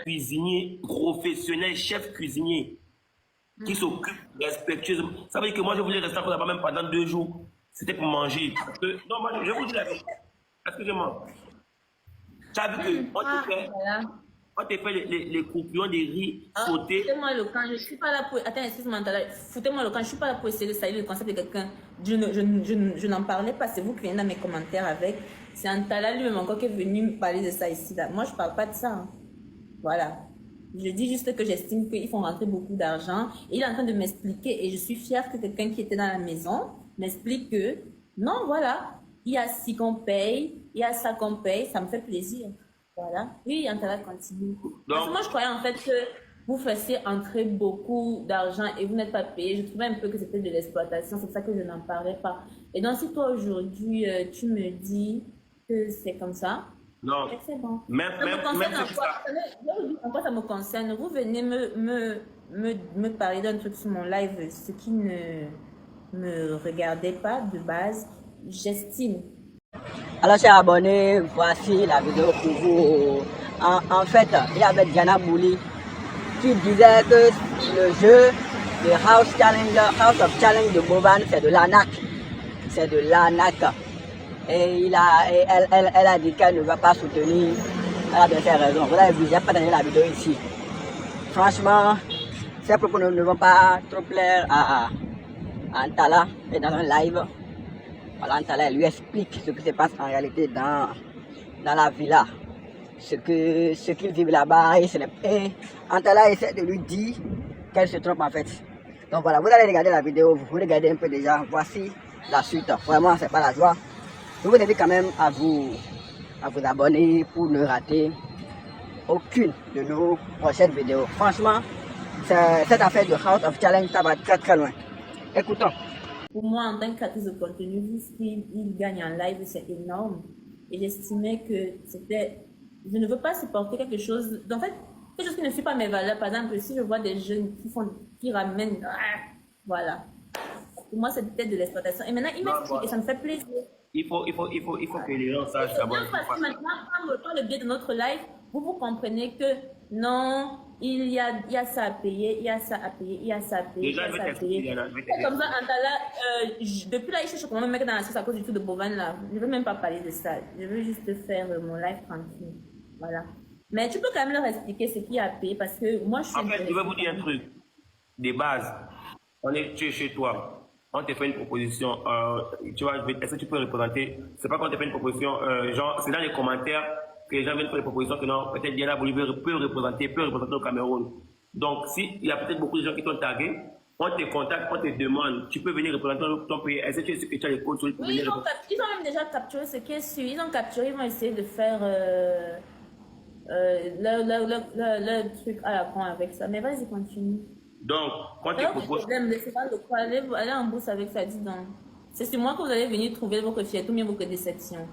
cuisinier professionnel, chef cuisinier, qui s'occupe respectueusement. Ça veut dire que moi, je voulais rester encore là-bas même pendant 2 jours. C'était pour manger. Parce que, non, moi, je vous dis la vérité. Excusez-moi. Tu as vu que Voilà. on te fait les coupillons des riz sautés. Foutez-moi le camp, je ne suis pas là pour. Attends, excuse-moi, foutez-moi le camp, je ne suis pas là pour essayer de salir le concept de quelqu'un. Je n'en parlais pas, c'est vous qui venez dans mes commentaires avec. C'est Antala lui-même encore qui est venu me parler de ça ici. Là. Moi, je ne parle pas de ça. Hein. Voilà. Je dis juste que j'estime qu'ils font rentrer beaucoup d'argent. Il est en train de m'expliquer et je suis fière que quelqu'un qui était dans la maison m'explique que non, voilà, il y a ci qu'on paye, il y a ça qu'on paye, ça me fait plaisir. Voilà. Oui, Antala continue. Parce que moi, je croyais en fait que vous faisiez entrer beaucoup d'argent et vous n'êtes pas payé. Je trouvais un peu que c'était de l'exploitation. C'est pour ça que je n'en parlais pas. Et donc, si toi, aujourd'hui, tu me dis que c'est comme ça, Non. c'est bon. Même En quoi ça me concerne? Vous venez me parler d'un truc sur mon live, ce qui ne me regardait pas de base, j'estime. Alors, chers abonnés, voici la vidéo pour vous. En fait, il y avait Diana Bouli qui disait que le jeu de House of Challenge de Boban, c'est de l'arnaque. C'est de l'arnaque. Et elle a dit qu'elle ne va pas soutenir. Elle a bien fait raison. Vous avez vu, je n'ai pas donné la vidéo ici. Franchement, ces propos ne vont pas trop plaire à Antala et dans un live. Voilà, Antala lui explique ce qui se passe en réalité dans la villa. Ce qu'ils vivent là-bas. Et Antala essaie de lui dire qu'elle se trompe en fait. Donc voilà, vous allez regarder la vidéo, vous regardez un peu déjà. Voici la suite. Vraiment, c'est pas la joie. Je vous invite quand même à vous abonner pour ne rater aucune de nos prochaines vidéos. Franchement, cette affaire de House of Challenge, ça va très très loin. Écoutons. Pour moi, en tant que créatrice de contenu, vu ce qu'il gagne en live, c'est énorme. Et j'estimais que c'était... Je ne veux pas supporter quelque chose... En fait, quelque chose qui ne suit pas mes valeurs. Par exemple, si je vois des jeunes qui ramènent... Voilà. Pour moi, c'est peut-être de l'exploitation. Et maintenant, il m'explique et ça me fait plaisir. Il faut que les gens sachent d'abord. Maintenant, par le biais de notre live, vous comprenez que non, il y a ça à payer, il y a ça à payer, il y a ça à payer, il y a ça à payer. Comme ça, Antala, depuis là, il cherche comment me mettre dans la sauce à cause du tout de Bovan là. Je ne veux même pas parler de ça. Je veux juste faire mon live tranquille. Voilà. Mais tu peux quand même leur expliquer ce qu'il y a à payer parce que moi, je suis... En fait, je vais vous dire un truc. Des bases, tu es chez toi. On te fait une proposition, tu vois, est-ce que tu peux représenter, c'est pas qu'on te fait une proposition, genre, c'est dans les commentaires que les gens viennent faire des propositions que non, peut-être Diana Bolívar peut représenter au Cameroun. Donc, s'il y a peut-être beaucoup de gens qui t'ont tagué, on te contacte, on te demande, tu peux venir représenter ton pays, est-ce que tu es sûr que tu as les codes sur le Oui, ils ont même déjà capturé ce qui est sûr, ils ont capturé, ils vont essayer de faire leur truc à la con avec ça, mais vas-y, continue. Donc, quand tu proposes... Allez en bourse avec ça, dis donc. C'est sur moi que vous allez venir trouver votre fierté ou bien votre déception.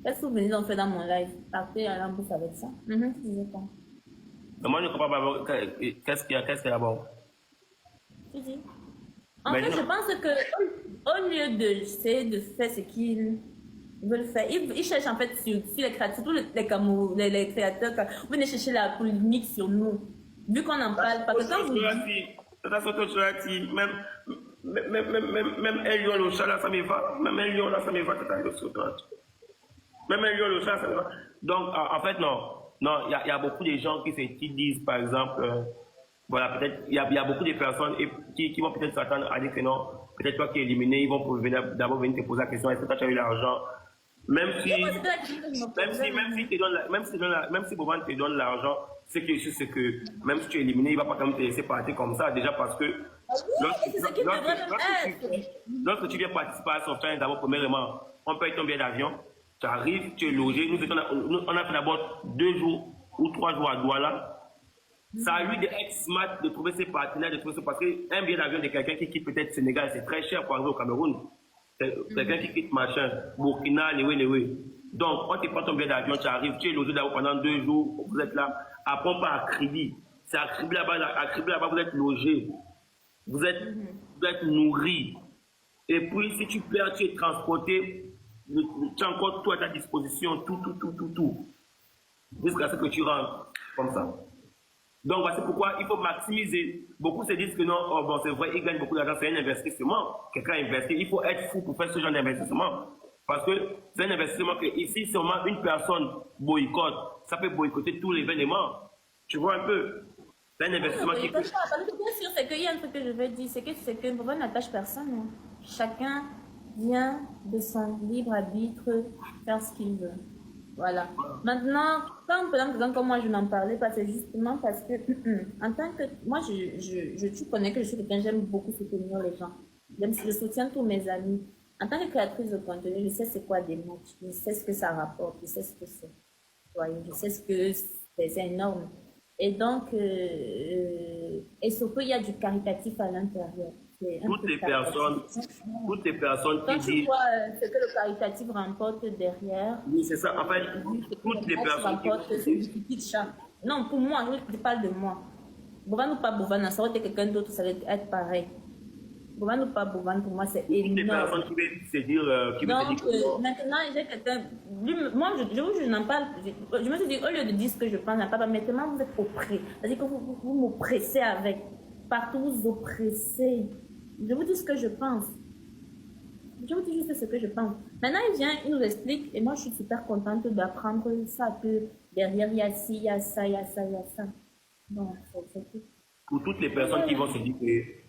Qu'est-ce que vous venez d'en faire dans mon live? Partez aller en bourse avec ça. Je disais pas. Moi, je ne comprends pas qu'est-ce qu'il y a d'abord. Tu dis. En fait, je pense que au lieu d'essayer de faire ce qu'ils veulent faire, ils cherchent en fait sur les créateurs, surtout les créateurs, vous venez chercher la polémique sur nous. Vu qu'on en parle, parce que quand vous dites... Même un lion, le chat, là, ça me va. Même un lion, là, ça me va. Même un lion, le chat, ça me va. Donc, en fait, non. Non, il y a beaucoup de gens qui disent, par exemple, voilà, peut-être, il y a beaucoup de personnes qui vont peut-être s'attendre à dire que non, peut-être toi qui es éliminé, ils vont d'abord venir te poser la question, est-ce que tu as eu l'argent? Même si Boban te donne l'argent, c'est que même si tu es éliminé, il ne va pas quand même te laisser partir comme ça, déjà parce que lorsque tu viens participer à son fin, d'abord, premièrement, on paye ton billet d'avion, tu arrives, tu es logé, on a fait d'abord 2 jours ou 3 jours à Douala. Ça a lui d'être smart de trouver ses partenaires, parce qu'un billet d'avion de quelqu'un qui quitte peut-être Sénégal, c'est très cher pour arriver au Cameroun. Quelqu'un qui quitte machin, Burkina, Lewe. Donc, on te prend ton billet d'avion, tu arrives, tu es logé d'abord pendant 2 jours, vous êtes là. Après, on part à Kribi. C'est à Kribi là-bas, vous êtes logé. Vous êtes nourri. Et puis, si tu perds, tu es transporté, tu as encore tout à ta disposition, tout. Jusqu'à ce que tu rentres. Comme ça. Donc, voici pourquoi il faut maximiser. Beaucoup se disent que non, oh, bon, c'est vrai, ils gagnent beaucoup d'argent, c'est un investissement. Quelqu'un investit, il faut être fou pour faire ce genre d'investissement. Parce que c'est un investissement que ici, seulement une personne boycotte, ça peut boycotter tout l'événement. Tu vois un peu? C'est un investissement qui peut... Bien sûr, c'est qu'il y a un truc que je veux dire, c'est que Boba n'attache personne. Hein. Chacun vient de son libre arbitre faire ce qu'il veut. Voilà. Maintenant, quand par exemple, comme moi je n'en parlais pas, c'est justement parce que en tant que moi tu connais que je suis quelqu'un, j'aime beaucoup soutenir les gens. Je soutiens tous mes amis. En tant que créatrice de contenu, je sais c'est quoi des matchs, je sais ce que ça rapporte, je sais ce que c'est. Voyez, je sais ce que c'est énorme. Et donc, et surtout, il y a du caritatif à l'intérieur. Toutes les personnes Quand qui tu disent... vois ce que le caritatif remporte derrière, Oui, c'est ça. En fait, toutes les personnes qui... remporte c'est du petit chat. Non, pour moi, je parle de moi. Bovan ou pas Bovan, ça aurait été quelqu'un d'autre, ça allait être pareil. Bovan ou pas Bovan, pour moi, c'est Toutes les énorme. personnes qui veulent se dire... Donc, maintenant, j'ai quelqu'un... Moi, je n'en parle... Je me suis dit, au lieu de dire ce que je pense, papa, maintenant, vous êtes oppressé. C'est-à-dire que vous m'oppressez avec... Partout, vous oppressez. Je vous dis ce que je pense. Je vous dis juste ce que je pense. Maintenant, il vient, il nous explique, et moi, je suis super contente d'apprendre ça, que derrière, il y a ci, il y a ça, il y a ça, il y a ça. Bon, c'est tout. Pour toutes les personnes qui vont se dire que